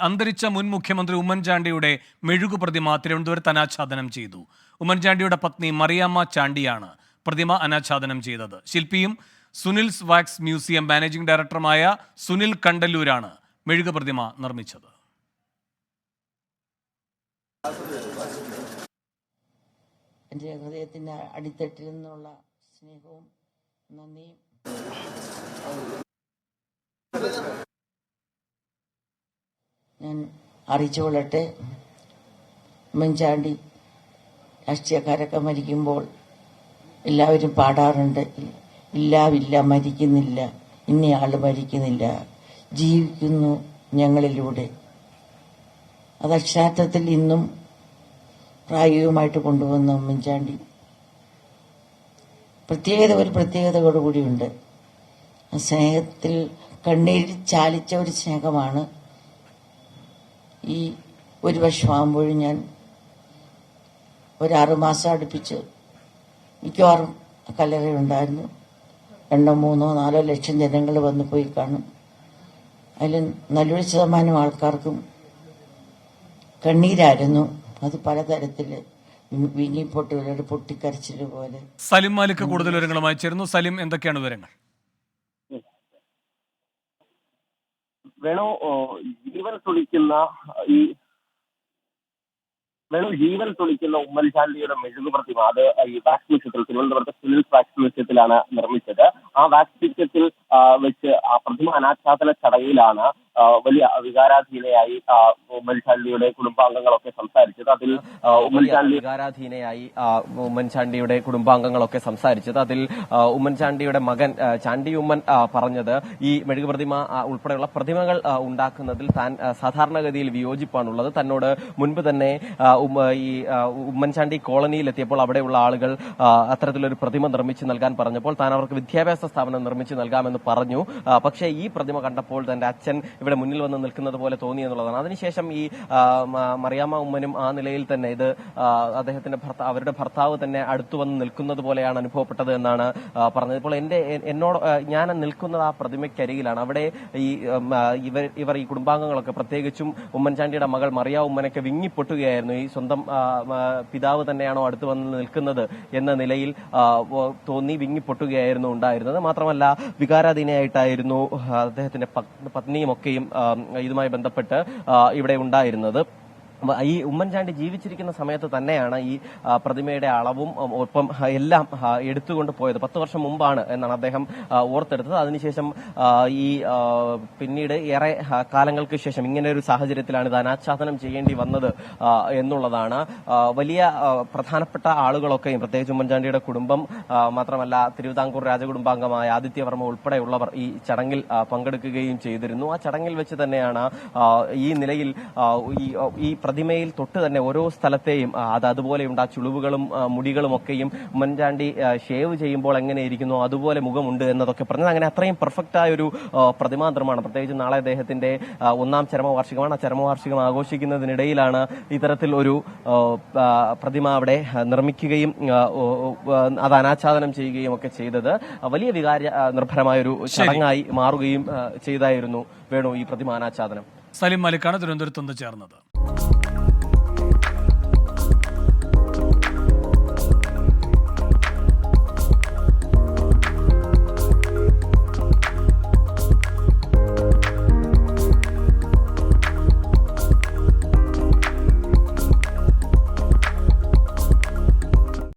അന്തരിച്ച മുൻ മുഖ്യമന്ത്രി ഉമ്മൻചാണ്ടിയുടെ മെഴുകു പ്രതിമ തിരുവനന്തപുരത്ത് അനാച്ഛാദനം ചെയ്തു. ഉമ്മൻചാണ്ടിയുടെ പത്നി മറിയാമ്മ ചാണ്ടിയാണ് പ്രതിമ അനാച്ഛാദനം ചെയ്തത്. ശില്പിയും സുനിൽസ് വാക്സ് മ്യൂസിയം മാനേജിംഗ് ഡയറക്ടറുമായ സുനിൽ കണ്ടല്ലൂരാണ് മെഴുകു പ്രതിമ നിർമ്മിച്ചത്. എൻ്റെ ഹൃദയത്തിൻ്റെ അടിത്തട്ടിൽ നിന്നുള്ള സ്നേഹവും നന്ദിയും ഞാൻ അറിയിച്ചുകൊള്ളട്ടെ. ഉമ്മൻചാണ്ടി രാഷ്ട്രീയക്കാരൊക്കെ മരിക്കുമ്പോൾ എല്ലാവരും പാടാറുണ്ട്, ഇല്ല മരിക്കുന്നില്ല, ഇന്നയാൾ മരിക്കുന്നില്ല, ജീവിക്കുന്നു ഞങ്ങളിലൂടെ. അത് അക്ഷരാർത്ഥത്തിൽ ഇന്നും പ്രായോഗികമായിട്ട് കൊണ്ടുവന്ന ഉമ്മൻചാണ്ടി ഒരു പ്രത്യേകതയോടുകൂടിയുണ്ട്. സ്നേഹത്തിൽ കണ്ണീരിൽ ചാലിച്ച ഒരു സ്നേഹമാണ്. ഈ ഒരു വർഷമാകുമ്പോഴും ഞാൻ ഒരു 6 മാസം അടുപ്പിച്ച് മിക്കവാറും കല്ലറയുണ്ടായിരുന്നു. 2, 3, 4 ലക്ഷം ജനങ്ങൾ വന്നു പോയി കാണും. അതിൽ നല്ലൊരു ശതമാനം ആൾക്കാർക്കും കണ്ണീരായിരുന്നു. അത് പലതരത്തിൽ വിങ്ങിപ്പൊട്ടുകൾ, പൊട്ടിക്കരച്ചിൽ പോലെ. സലിം മാലിക് കൂടുതൽ വിവരങ്ങളുമായി ചേരുന്നു. സലിം, എന്തൊക്കെയാണ് വിവരങ്ങൾ? ജീവൻ തുളിക്കുന്ന ഉമ്മൻചാണ്ടിയുടെ മെഴുകു പ്രതിമ അത് ഈ വാക്സ് മ്യൂസിയത്തിൽ, തിരുവനന്തപുരത്തെ സുനിൽസ് വാക്സ് മ്യൂസിയത്തിലാണ് നിർമ്മിച്ചത്. ആ വാക്സ് മ്യൂസിയത്തിൽ വെച്ച് ആ പ്രതിമ അനാച്ഛാദന ചടങ്ങിലാണ് വലിയ വികാരാധീനയായി ഉമ്മൻചാണ്ടിയുടെ കുടുംബാംഗങ്ങളൊക്കെ സംസാരിച്ചത്. അതിൽ ഉമ്മൻചാണ്ടിയുടെ മകൻ ചാണ്ടി ഉമ്മൻ പറഞ്ഞത് ഈ മെഴുകു പ്രതിമ ഉൾപ്പെടെയുള്ള പ്രതിമകൾ ഉണ്ടാക്കുന്നതിൽ താൻ സാധാരണഗതിയിൽ വിയോജിപ്പാണുള്ളത്. തന്നോട് മുൻപ് തന്നെ ഈ ഉമ്മൻചാണ്ടി കോളനിയിൽ എത്തിയപ്പോൾ അവിടെയുള്ള ആളുകൾ അത്തരത്തിലൊരു പ്രതിമ നിർമ്മിച്ചു നൽകാൻ പറഞ്ഞപ്പോൾ താൻ അവർക്ക് വിദ്യാഭ്യാസ സ്ഥാപനം നിർമ്മിച്ചു നൽകാമെന്ന് പറഞ്ഞു. പക്ഷേ ഈ പ്രതിമ കണ്ടപ്പോൾ തന്റെ അച്ഛൻ ഇവിടെ മുന്നിൽ വന്ന് നിൽക്കുന്നത് പോലെ തോന്നി എന്നുള്ളതാണ്. അതിനുശേഷം ഈ മറിയാമ്മ ഉമ്മനും ആ നിലയിൽ തന്നെ ഇത് അദ്ദേഹത്തിന്റെ അവരുടെ ഭർത്താവ് തന്നെ അടുത്തു വന്ന് നിൽക്കുന്നത് പോലെയാണ് അനുഭവപ്പെട്ടത് എന്നാണ് പറഞ്ഞത്. ഇപ്പോൾ എന്നോട് ഞാൻ നിൽക്കുന്നത് ആ പ്രതിമയ്ക്കരികിലാണ്. അവിടെ ഇവർ ഈ കുടുംബാംഗങ്ങളൊക്കെ, പ്രത്യേകിച്ചും ഉമ്മൻചാണ്ടിയുടെ മകൾ മറിയ ഉമ്മനൊക്കെ വിങ്ങിപ്പൊട്ടുകയായിരുന്നു. ഈ സ്വന്തം പിതാവ് തന്നെയാണോ അടുത്ത് വന്ന് നിൽക്കുന്നത് എന്ന നിലയിൽ തോന്നി വിങ്ങിപ്പൊട്ടുകയായിരുന്നു ഉണ്ടായിരുന്നത്. മാത്രമല്ല വികാരാധീനയായിട്ടായിരുന്നു അദ്ദേഹത്തിന്റെ പത്നിയും ഒക്കെയും ഇതുമായി ബന്ധപ്പെട്ട് ഇവിടെ ഉണ്ടായിരുന്നത്. ഈ ഉമ്മൻചാണ്ടി ജീവിച്ചിരിക്കുന്ന സമയത്ത് തന്നെയാണ് ഈ പ്രതിമയുടെ അളവും ഒപ്പം എല്ലാം എടുത്തുകൊണ്ട് പോയത്. 10 വർഷം മുമ്പാണ് എന്നാണ് അദ്ദേഹം ഓർത്തെടുത്തത്. അതിനുശേഷം ഈ പിന്നീട് ഏറെ കാലങ്ങൾക്ക് ശേഷം ഇങ്ങനെ ഒരു സാഹചര്യത്തിലാണ് ഇത് അനാച്ഛാദനം ചെയ്യേണ്ടി വന്നത് എന്നുള്ളതാണ്. വലിയ പ്രധാനപ്പെട്ട ആളുകളൊക്കെയും, പ്രത്യേകിച്ച് ഉമ്മൻചാണ്ടിയുടെ കുടുംബം മാത്രമല്ല തിരുവിതാംകൂർ രാജകുടുംബാംഗമായ ആദിത്യവർമ്മ ഉൾപ്പെടെയുള്ളവർ ഈ ചടങ്ങിൽ പങ്കെടുക്കുകയും ചെയ്തിരുന്നു. ആ ചടങ്ങിൽ വെച്ച് തന്നെയാണ് ഈ നിലയിൽ ഈ പ്രതിമയിൽ തൊട്ട് തന്നെ ഓരോ സ്ഥലത്തെയും അതുപോലെയുണ്ട്. ആ ചുളിവുകളും മുടികളും ഒക്കെയും ഉമ്മൻചാണ്ടി ഷേവ് ചെയ്യുമ്പോൾ എങ്ങനെയിരിക്കുന്നു അതുപോലെ മുഖമുണ്ട് എന്നതൊക്കെ പറഞ്ഞത്. അങ്ങനെ അത്രയും പെർഫെക്റ്റ് ആയ ഒരു പ്രതിമാ നിർമ്മാണം. പ്രത്യേകിച്ച് നാളെ അദ്ദേഹത്തിന്റെ 1ാം ചരമവാർഷികമാണ്. ആ ചരമവാർഷികം ആഘോഷിക്കുന്നതിനിടയിലാണ് ഇത്തരത്തിൽ ഒരു പ്രതിമ അവിടെ നിർമ്മിക്കുകയും അത് അനാച്ഛാദനം ചെയ്യുകയും ഒക്കെ ചെയ്തത്. വലിയ വികാര നിർഭരമായ ഒരു ചടങ്ങായി മാറുകയും ചെയ്തായിരുന്നു വേണു ഈ പ്രതിമ അനാച്ഛാദനം. സലിം മാലിക്കാണ് തിരുവനന്തപുരത്ത് ചേർന്നത്.